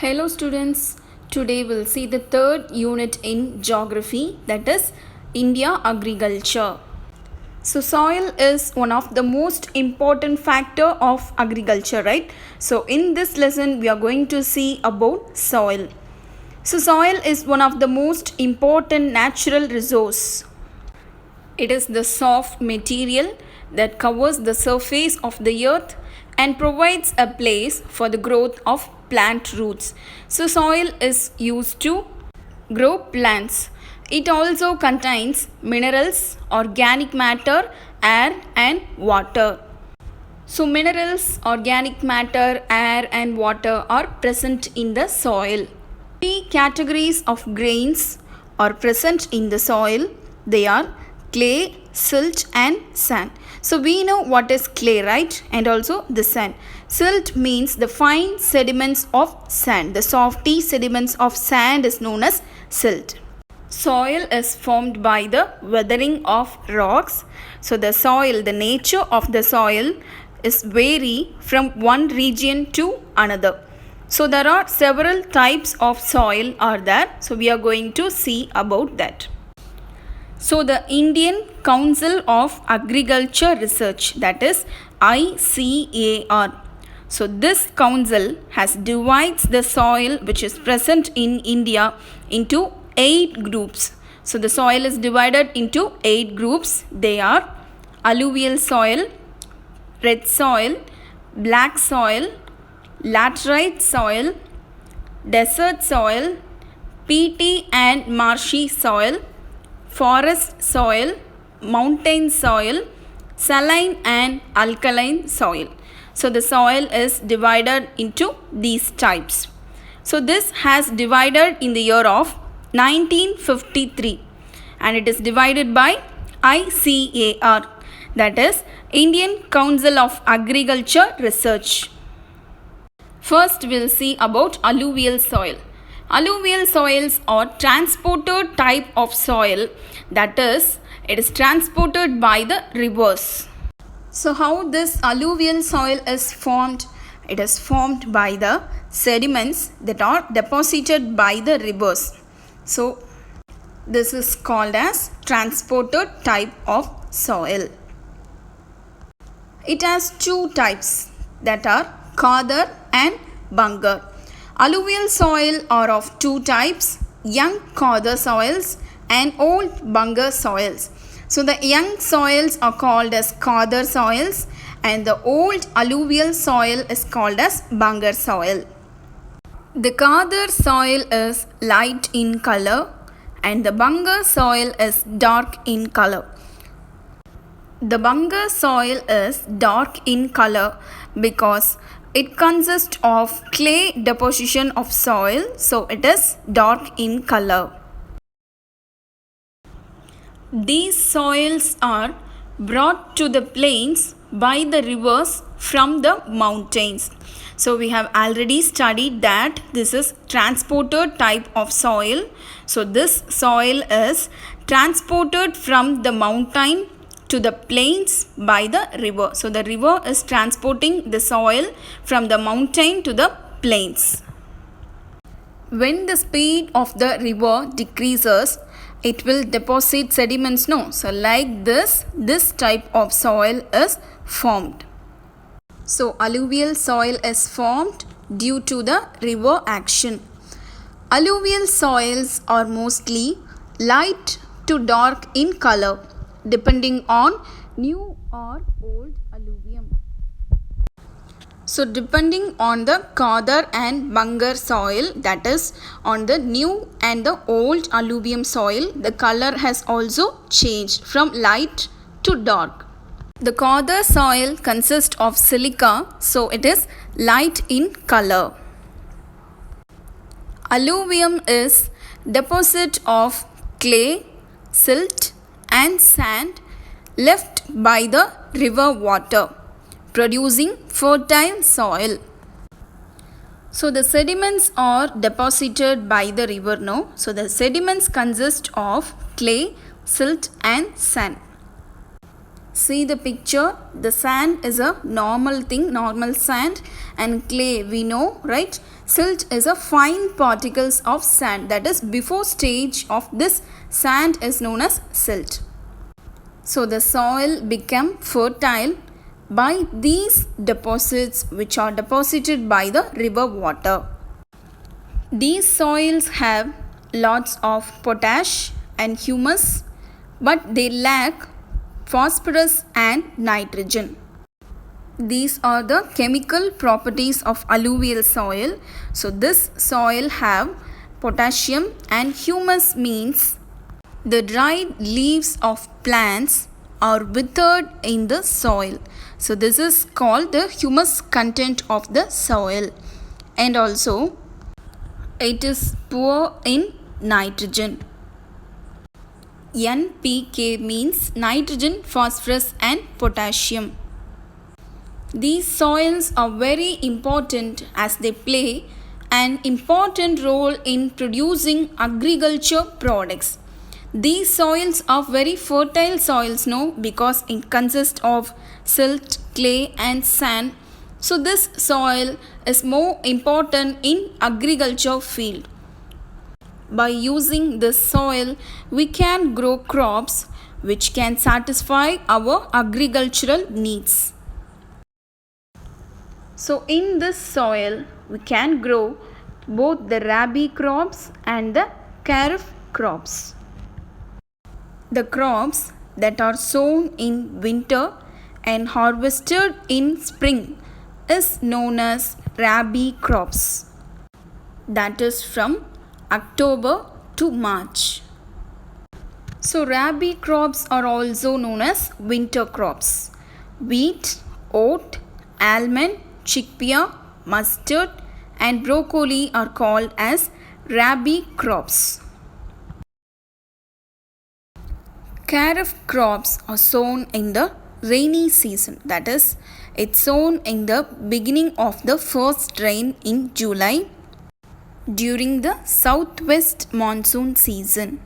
Hello students, today we'll see the third unit in geography, that is India agriculture. So soil is one of the most important factor of agriculture, right? So in this lesson we are going to see about soil. So soil is one of the most important natural resource. It is the soft material that covers the surface of the earth and provides a place for the growth of plant roots. So soil is used to grow plants. It also contains minerals, organic matter, air and water. So minerals, organic matter, air and water are present in the soil. Three categories of grains are present in the soil. They are clay, silt and sand. So we know what is clay, right? And also the sand. Silt means the fine sediments of sand. The softy sediments of sand is known as silt. Soil is formed by the weathering of rocks. So the soil, the nature of the soil is vary from one region to another. So there are several types of soil are there. So we are going to see about that. So the Indian Council of Agriculture Research, that is ICAR. So this council has divides the soil which is present in India into 8 groups. So the soil is divided into 8 groups. They are alluvial soil, red soil, black soil, laterite soil, desert soil, peaty and marshy soil, forest soil, mountain soil, saline and alkaline soil. So the soil is divided into these types. So this has divided in the year of 1953 and it is divided by ICAR, that is Indian Council of Agriculture Research. First we'll see about alluvial soil. Alluvial soils are transported type of soil, that is it is transported by the rivers. So how this alluvial soil is formed? It is formed by the sediments that are deposited by the rivers. So this is called as transported type of soil. It has two types, that are Khadar and Bangar. Alluvial soil are of two types, young Khadar soils and old Bangar soils. So the young soils are called as Khadar soils and the old alluvial soil is called as Bangar soil. The Khadar soil is light in color and the Bangar soil is dark in color. The Bangar soil is dark in color because it consists of clay deposition of soil, so it is dark in color. These soils are brought to the plains by the rivers from the mountains. So we have already studied that this is transported type of soil. So this soil is transported from the mountain to the plains by the river. So the river is transporting the soil from the mountain to the plains. When the speed of the river decreases, it will deposit sediments, no? So like this type of soil is formed. So alluvial soil is formed due to the river action. Alluvial soils are mostly light to dark in color, depending on new or old alluvium. So depending on the Khadar and Bangar soil, that is on the new and the old alluvium soil, the color has also changed from light to dark. The Khadar soil consists of silica, so it is light in color. Alluvium is deposit of clay, silt and sand left by the river water, producing fertile soil. So the sediments are deposited by the river, no? So the sediments consist of clay, silt and sand. See the picture, the sand is a normal thing, normal sand, and clay we know, right? Silt is a fine particles of sand, that is before stage of this sand is known as silt. So the soil become fertile by these deposits which are deposited by the river water. These soils have lots of potash and humus, but they lack phosphorus and nitrogen. These are the chemical properties of alluvial soil. So this soil have potassium and humus means the dried leaves of plants are withered in the soil. So this is called the humus content of the soil. And also it is poor in nitrogen. NPK means nitrogen, phosphorus and potassium. These soils are very important as they play an important role in producing agriculture products. These soils are very fertile soils, because it consists of silt, clay and sand. So this soil is more important in agriculture field. By using this soil, we can grow crops which can satisfy our agricultural needs. So in this soil, we can grow both the rabi crops and the kharif crops. The crops that are sown in winter and harvested in spring is known as rabi crops. That is from October to March. So rabi crops are also known as winter crops. Wheat, oat, almond, chickpea, mustard and broccoli are called as rabi crops. Kharif crops are sown in the rainy season, that is, it's sown in the beginning of the first rain in July during the southwest monsoon season.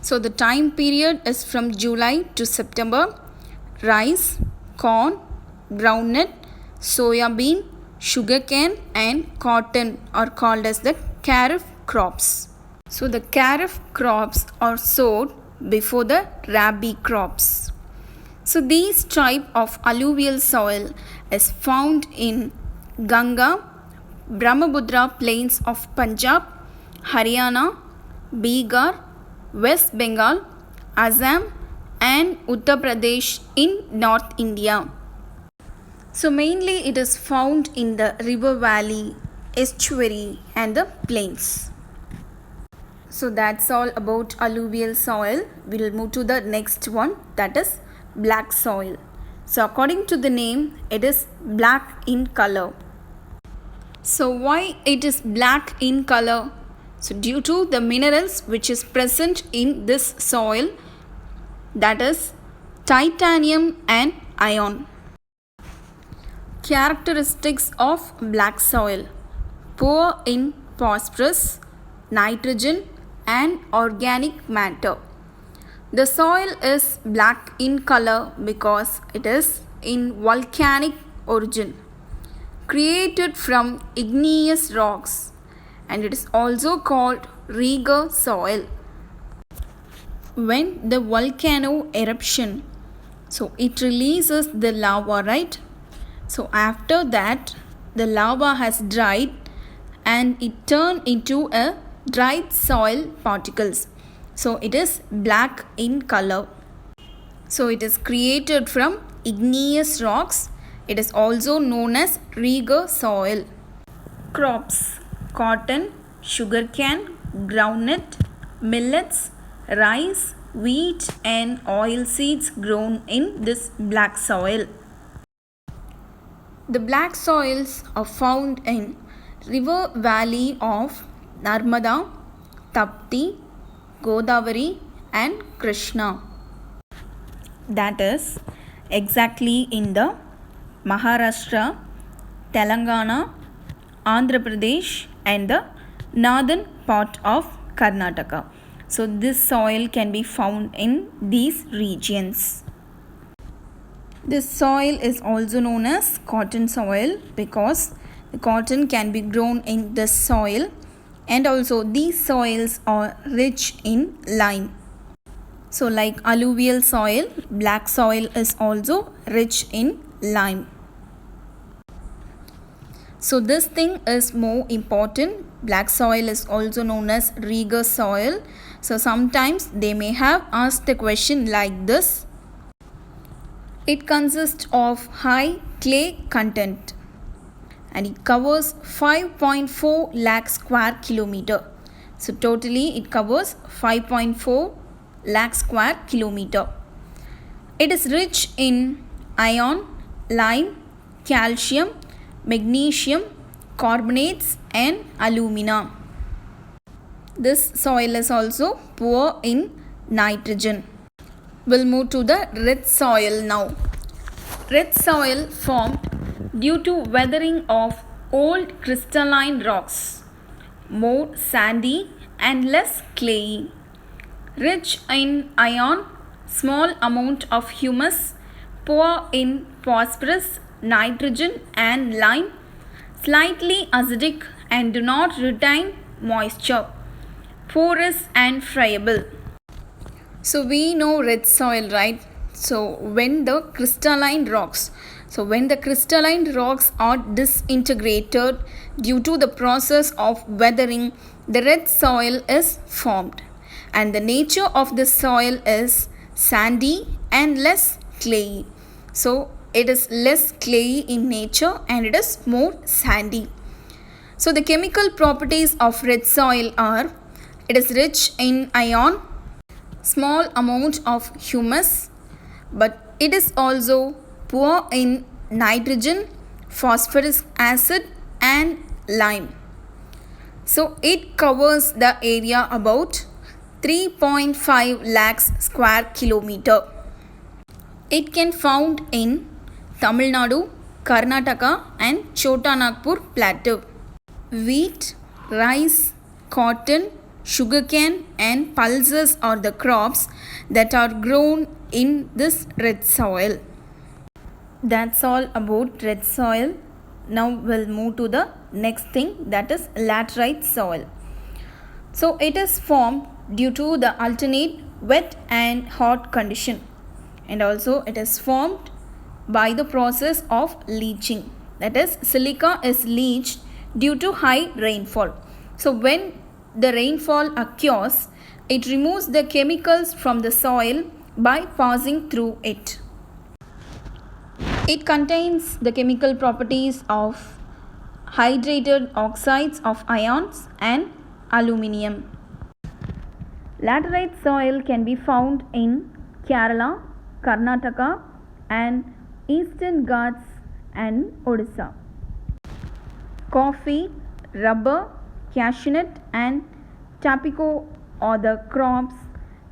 So the time period is from July to September. Rice, corn, groundnut, soya bean, sugarcane and cotton are called as the kharif crops. So the kharif crops are sowed before the rabi crops. So these type of alluvial soil is found in Ganga, Brahmaputra plains of Punjab, Haryana, Bihar, West Bengal, Assam and Uttar Pradesh in North India. So mainly it is found in the river valley, estuary and the plains. So that's all about alluvial soil. We'll move to the next one, that is black soil. So according to the name, it is black in color. So why it is black in color? So due to the minerals which is present in this soil, that is titanium and iron. Characteristics of black soil: poor in phosphorus, nitrogen and organic matter. The soil is black in color because it is in volcanic origin, created from igneous rocks, and it is also called Riga soil. When the volcano eruption, so it releases the lava, right? So after that the lava has dried and it turned into a dried soil particles. So it is black in color. So it is created from igneous rocks. It is also known as Riga soil. Crops: cotton, sugarcane, groundnut, millets, rice, wheat and oil seeds grown in this black soil. The black soils are found in river valley of Narmada, Tapti, Godavari and Krishna. That is exactly in the Maharashtra, Telangana, Andhra Pradesh and the northern part of Karnataka. So this soil can be found in these regions. This soil is also known as cotton soil because The cotton can be grown in this soil, and also these soils are rich in lime. So like alluvial soil, black soil is also rich in lime. So this thing is more important. Black soil is also known as Riga soil. So sometimes they may have asked the question like this. It consists of high clay content and it covers 5.4 lakh square kilometer. So totally it covers 5.4 lakh square kilometer. It is rich in iron, lime, calcium, magnesium, carbonates and alumina. This soil is also poor in nitrogen. We'll move to the red soil now. Red soil formed due to weathering of old crystalline rocks, more sandy and less clayey. Rich in iron, small amount of humus, poor in phosphorus, nitrogen and lime, slightly acidic and do not retain moisture, porous and friable. So we know red soil, right? So when the crystalline rocks are disintegrated due to the process of weathering, the red soil is formed. And the nature of the soil is sandy and less clayey. So it is less clayey in nature and it is more sandy. So the chemical properties of red soil are: it is rich in iron, small amount of humus, but it is also poor in nitrogen, phosphorus acid and lime. So it covers the area about 3.5 lakhs square kilometer. It can found in Tamil Nadu, Karnataka and Chota Nagpur plateau. Wheat, rice, cotton, sugarcane and pulses are the crops that are grown in this red soil. That's all about red soil. Now we'll move to the next thing, that is laterite soil. So it is formed due to the alternate wet and hot condition, and also it is formed by the process of leaching. That is, silica is leached due to high rainfall. So when the rainfall occurs, it removes the chemicals from the soil by passing through it. It contains the chemical properties of hydrated oxides of ions and aluminium. Laterite soil can be found in Kerala, Karnataka and Eastern Ghats and Odisha. Coffee, rubber, cashew nut and tobacco are the crops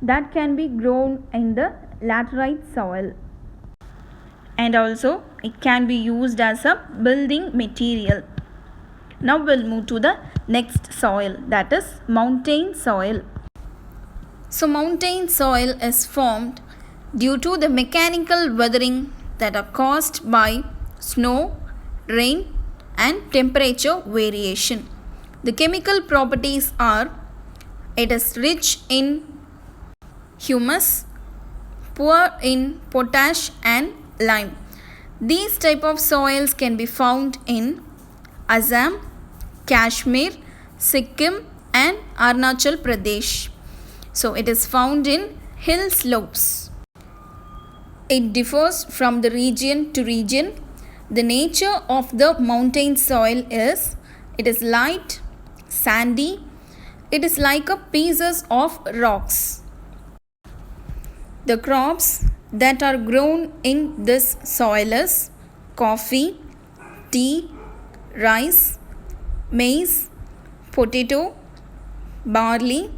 that can be grown in the laterite soil. And also it can be used as a building material. Now we'll move to the next soil, that is mountain soil. So mountain soil is formed due to the mechanical weathering that are caused by snow, rain and temperature variation. The chemical properties are: it is rich in humus, poor in potash and lime. These type of soils can be found in Assam, Kashmir, Sikkim and Arunachal Pradesh. So it is found in hill slopes. It differs from the region to region. The nature of the mountain soil is: it is light, sandy, it is like a pieces of rocks. The crops that are grown in this soil is coffee, tea, rice, maize, potato, barley,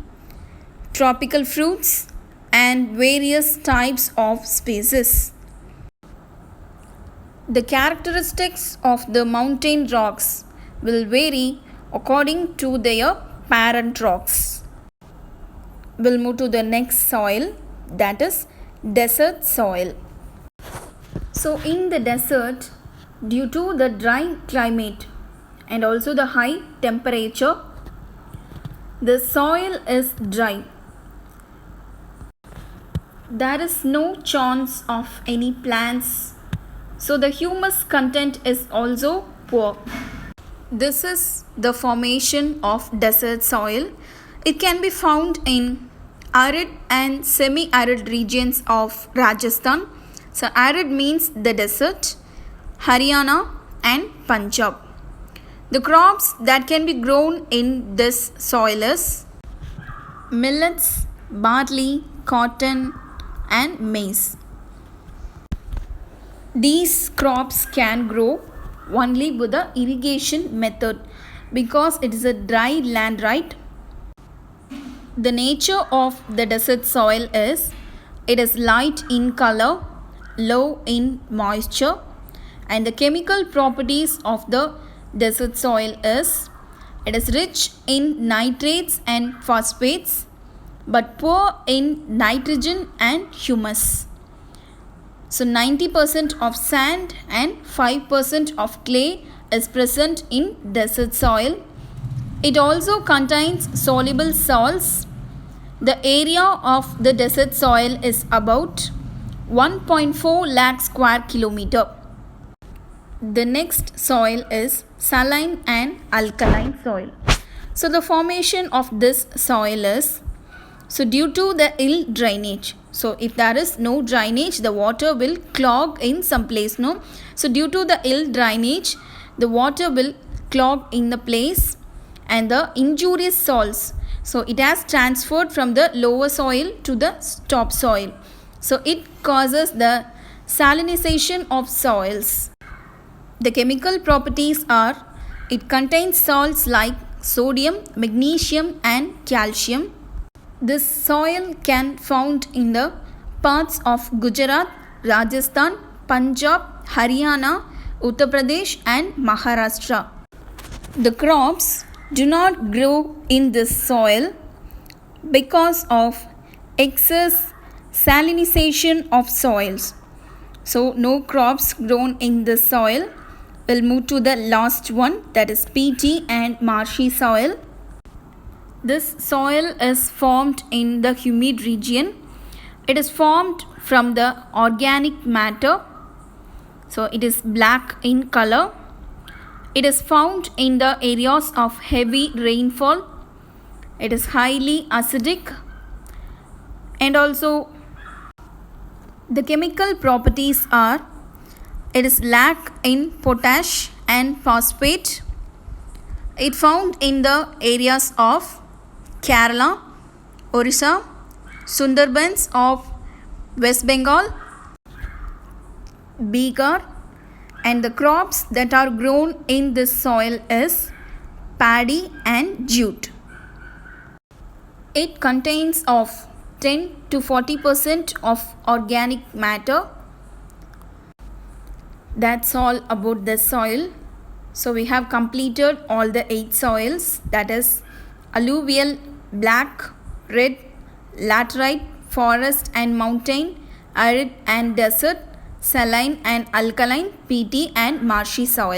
tropical fruits and various types of species. The characteristics of the mountain rocks will vary according to their parent rocks. We'll move to the next soil, that is desert soil. So in the desert, due to the dry climate, and also the high temperature. The soil is dry. There is no chance of any plants, so the humus content is also poor. This is the formation of desert soil. It can be found in arid and semi-arid regions of Rajasthan. So arid means the desert, Haryana and Punjab. The crops that can be grown in this soil is millets, barley, cotton and maize. These crops can grow only with the irrigation method because it is a dry land, right? The nature of the desert soil is it is light in color, low in moisture, and the chemical properties of the desert soil is it is rich in nitrates and phosphates but poor in nitrogen and humus. So 90% of sand and 5% of clay is present in desert soil. It also contains soluble salts. The area of the desert soil is about 1.4 lakh square kilometer. The next soil is saline and alkaline soil. So the formation of this soil is due to the ill drainage. So if there is no drainage, the water will clog in some place, no? So due to the ill drainage, the water will clog in the place and the injurious salts. So it has transferred from the lower soil to the top soil. So it causes the salinization of soils. The chemical properties are it contains salts like sodium, magnesium and calcium. This soil can found in the parts of Gujarat, Rajasthan, Punjab, Haryana, Uttar Pradesh and Maharashtra. The crops do not grow in this soil because of excess salinization of soils. So no crops grown in this soil. We'll move to the last one, that is peaty and marshy soil. This soil is formed in the humid region. It is formed from the organic matter. So it is black in color. It is found in the areas of heavy rainfall. It is highly acidic and also the chemical properties are it is lack in potash and phosphate. It found in the areas of Kerala, Orissa, Sundarbans of West Bengal, Bihar, and the crops that are grown in this soil is paddy and jute. It contains of 10 to 40% of organic matter. That's all about the soil. So we have completed all the 8 soils, that is alluvial, black, red, laterite, forest and mountain, arid and desert, saline and alkaline, peaty and marshy soil.